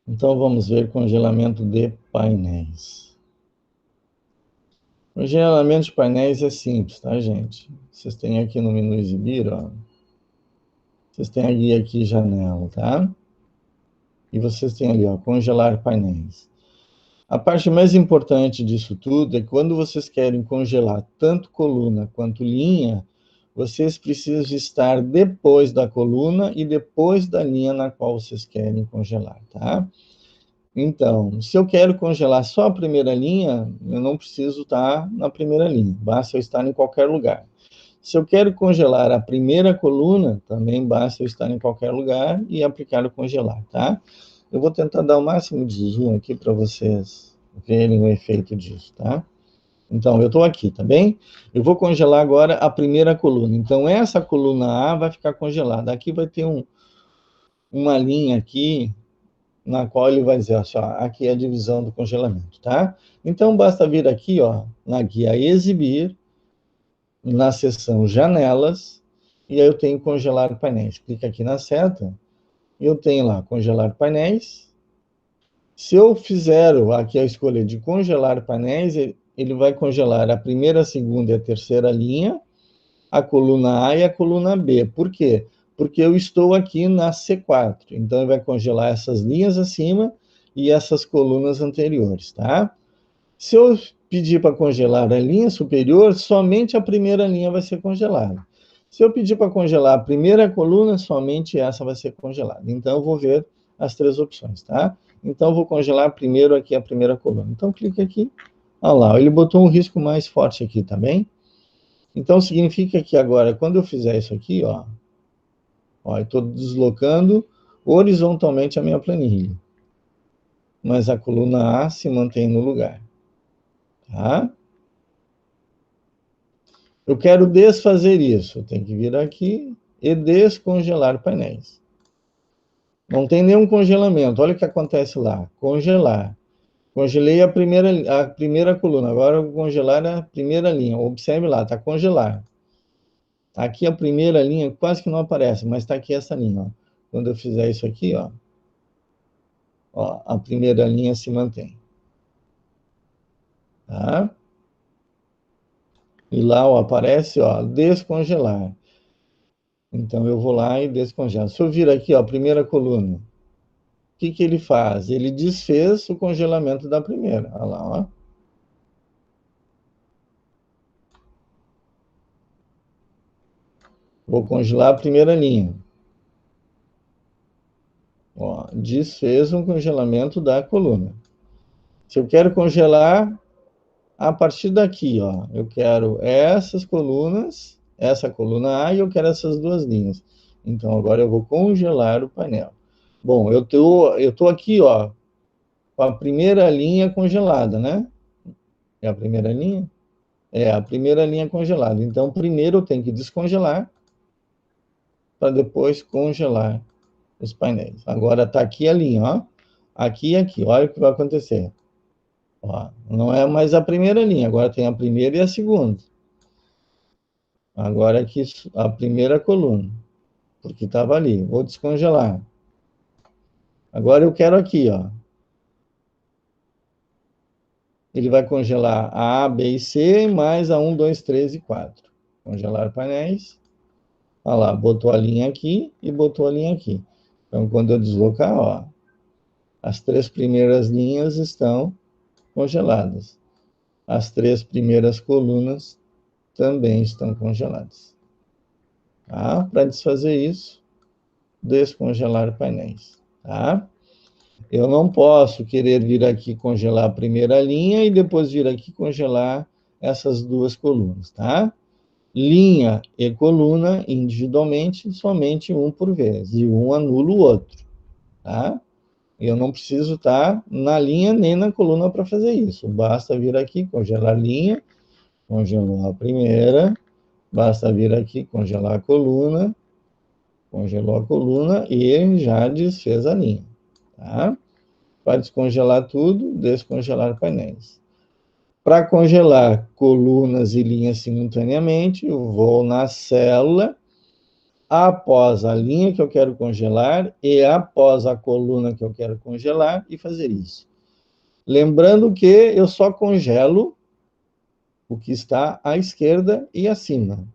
Então, vamos ver congelamento de painéis. Congelamento de painéis é simples, tá, gente? Vocês têm aqui no menu exibir, ó. Vocês têm a guia aqui, janela, tá? E vocês têm ali, ó, congelar painéis. A parte mais importante disso tudo é que quando vocês querem congelar tanto coluna quanto linha, vocês precisam estar depois da coluna e depois da linha na qual vocês querem congelar, tá? Então, se eu quero congelar só a primeira linha, eu não preciso estar na primeira linha, basta eu estar em qualquer lugar. Se eu quero congelar a primeira coluna, também basta eu estar em qualquer lugar e aplicar o congelar, tá? Eu vou tentar dar o máximo de zoom aqui para vocês verem o efeito disso, tá? Então, eu estou aqui, tá bem? Eu vou congelar agora a primeira coluna. Então, essa coluna A vai ficar congelada. Aqui vai ter uma linha aqui, na qual ele vai dizer, ó, aqui é a divisão do congelamento, tá? Então, basta vir aqui, ó, na guia exibir, na seção janelas, e aí eu tenho congelar painéis. Clica aqui na seta, e eu tenho lá congelar painéis. Se eu fizer aqui a escolha de congelar painéis, ele vai congelar a primeira, a segunda e a terceira linha, a coluna A e a coluna B. Por quê? Porque eu estou aqui na C4. Então, ele vai congelar essas linhas acima e essas colunas anteriores, tá? Se eu pedir para congelar a linha superior, somente a primeira linha vai ser congelada. Se eu pedir para congelar a primeira coluna, somente essa vai ser congelada. Então, eu vou ver as três opções, tá? Então, eu vou congelar primeiro aqui a primeira coluna. Então, clique aqui. Olha lá, ele botou um risco mais forte aqui, tá bem? Então, significa que agora, quando eu fizer isso aqui, ó, eu estou deslocando horizontalmente a minha planilha. Mas a coluna A se mantém no lugar, tá? Eu quero desfazer isso. Tem que vir aqui e descongelar painéis. Não tem nenhum congelamento. Olha o que acontece lá. Congelar. Congelei a primeira coluna. Agora eu vou congelar a primeira linha. Observe lá, está congelar. Aqui a primeira linha quase que não aparece, mas está aqui essa linha. Ó. Quando eu fizer isso aqui, ó, a primeira linha se mantém. Tá? E lá ó, aparece ó, descongelar. Então eu vou lá e descongelo. Se eu vir aqui, ó, a primeira coluna, o que ele faz? Ele desfez o congelamento da primeira. Olha lá, ó. Vou congelar a primeira linha. Ó, desfez um congelamento da coluna. Se eu quero congelar a partir daqui, ó, eu quero essas colunas, essa coluna A e eu quero essas duas linhas. Então agora eu vou congelar o painel. Bom, eu tô aqui, ó, com a primeira linha congelada, né? É a primeira linha? É a primeira linha congelada. Então, primeiro eu tenho que descongelar para depois congelar os painéis. Agora está aqui a linha, ó. Aqui e aqui. Olha o que vai acontecer. Ó, não é mais a primeira linha, agora tem a primeira e a segunda. Agora aqui a primeira coluna, porque estava ali. Vou descongelar. Agora eu quero aqui, ó. Ele vai congelar a B e C mais a 1, 2, 3 e 4. Congelar painéis. Olha lá, botou a linha aqui e botou a linha aqui. Então, quando eu deslocar, ó, as três primeiras linhas estão congeladas. As três primeiras colunas também estão congeladas. Tá? Para desfazer isso, descongelar painéis. Tá? Eu não posso querer vir aqui congelar a primeira linha e depois vir aqui congelar essas duas colunas. Tá? Linha e coluna individualmente, somente um por vez. E um anula o outro. Tá? Eu não preciso estar na linha nem na coluna para fazer isso. Basta vir aqui, congelar a linha, congelou a primeira, basta vir aqui, congelar a coluna, congelou a coluna e já desfez a linha. Tá? Para descongelar tudo, descongelar painéis. Para congelar colunas e linhas simultaneamente, eu vou na célula após a linha que eu quero congelar e após a coluna que eu quero congelar e fazer isso. Lembrando que eu só congelo o que está à esquerda e acima.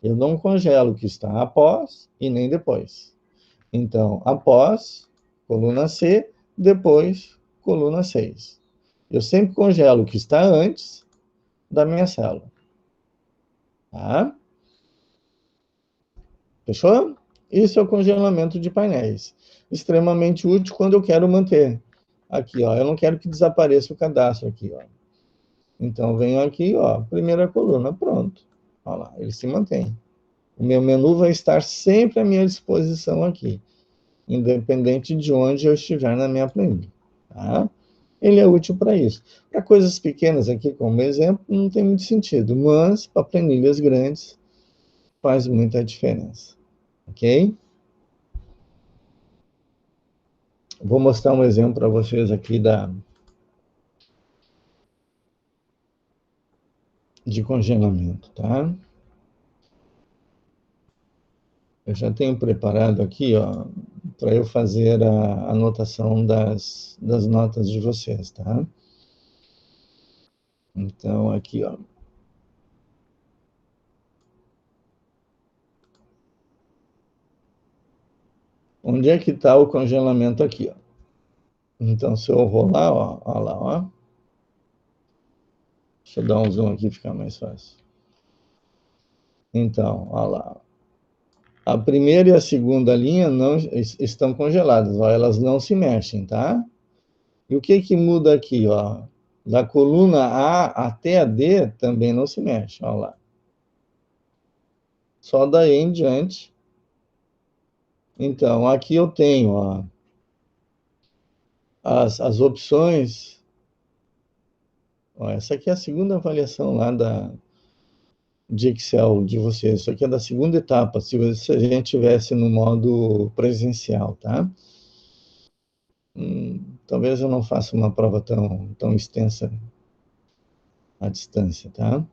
Eu não congelo o que está após e nem depois. Então, após, coluna C, depois, coluna 6. Eu sempre congelo o que está antes da minha célula. Tá? Fechou? Isso é o congelamento de painéis. Extremamente útil quando eu quero manter. Aqui, ó, eu não quero que desapareça o cadastro aqui, ó. Então, venho aqui, ó, primeira coluna, pronto. Olha lá, ele se mantém. O meu menu vai estar sempre à minha disposição aqui, independente de onde eu estiver na minha planilha. Tá? Ele é útil para isso. Para coisas pequenas aqui, como exemplo, não tem muito sentido, mas para planilhas grandes faz muita diferença. Ok? Vou mostrar um exemplo para vocês aqui de congelamento, tá? Eu já tenho preparado aqui, ó, para eu fazer a anotação das notas de vocês, tá? Então, aqui, ó. Onde é que está o congelamento aqui, ó? Então, se eu rolar, ó lá, ó. Deixa eu dar um zoom aqui, ficar mais fácil. Então, ó lá. A primeira e a segunda linha não estão congeladas, ó, elas não se mexem, tá? E o que que muda aqui, ó? Da coluna A até a D também não se mexe, ó lá. Só daí em diante. Então, aqui eu tenho, ó, as opções. Ó, essa aqui é a segunda avaliação lá de Excel de vocês. Isso aqui é da segunda etapa, se a gente tivesse no modo presencial, tá? Talvez eu não faça uma prova tão extensa à distância, tá?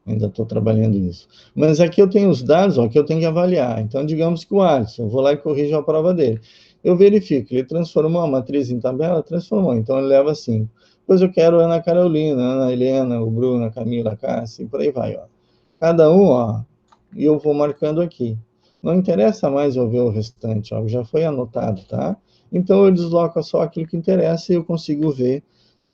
Ainda estou trabalhando nisso. Mas aqui eu tenho os dados, ó, que eu tenho que avaliar. Então, digamos que o Alisson, eu vou lá e corrijo a prova dele. Eu verifico, ele transformou a matriz em tabela? Transformou, então ele leva 5. Depois eu quero a Ana Carolina, a Ana Helena, o Bruno, a Camila, a Cássia, e por aí vai, ó. Cada um, ó, e eu vou marcando aqui. Não interessa mais eu ver o restante, ó, já foi anotado, tá? Então eu desloco só aquilo que interessa e eu consigo ver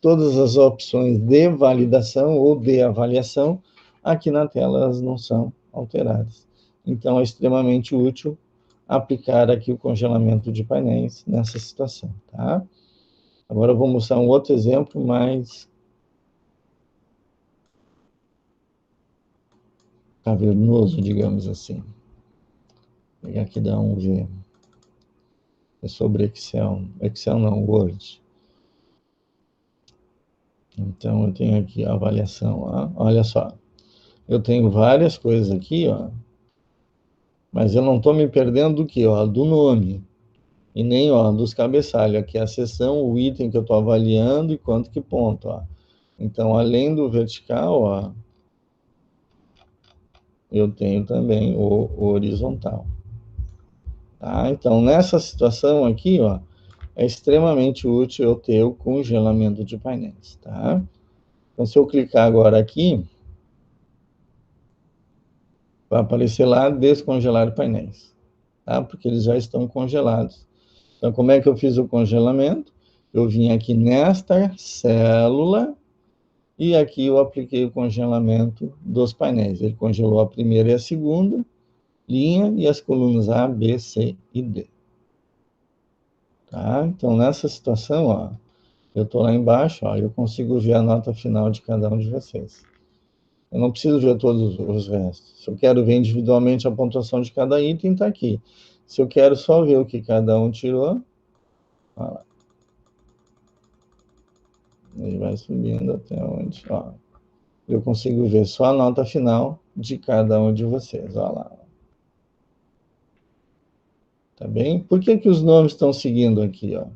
todas as opções de validação ou de avaliação aqui na tela, elas não são alteradas. Então é extremamente útil aplicar aqui o congelamento de painéis nessa situação, tá? Agora eu vou mostrar um outro exemplo mais cavernoso, digamos assim. Vou pegar aqui dá um ver. É sobre Excel. Excel não, Word. Então eu tenho aqui a avaliação, ó. Olha só. Eu tenho várias coisas aqui, ó. Mas eu não estou me perdendo do que, ó, do nome. E nem, ó, dos cabeçalhos. Aqui é a seção, o item que eu estou avaliando e quanto que ponto, ó. Então, além do vertical, ó, eu tenho também o horizontal. Tá? Então, nessa situação aqui, ó, é extremamente útil eu ter o congelamento de painéis, tá? Então, se eu clicar agora aqui, vai aparecer lá descongelar painéis, tá? Porque eles já estão congelados. Então, como é que eu fiz o congelamento? Eu vim aqui nesta célula e aqui eu apliquei o congelamento dos painéis. Ele congelou a primeira e a segunda linha e as colunas A, B, C e D. Tá? Então, nessa situação, ó, eu estou lá embaixo, ó, eu consigo ver a nota final de cada um de vocês. Eu não preciso ver todos os restos. Se eu quero ver individualmente a pontuação de cada item, está aqui. Se eu quero só ver o que cada um tirou, ó lá. Ele vai subindo até onde, ó. Eu consigo ver só a nota final de cada um de vocês, ó lá. Tá bem? Por que que os nomes estão seguindo aqui, ó?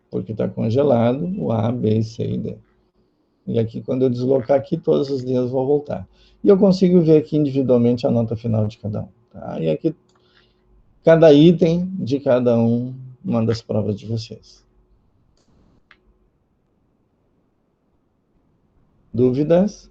Porque está congelado o A, B, C e D. E aqui, quando eu deslocar aqui, todas as linhas vão voltar. E eu consigo ver aqui individualmente a nota final de cada um. Tá? E aqui, cada item de cada uma das provas de vocês. Dúvidas?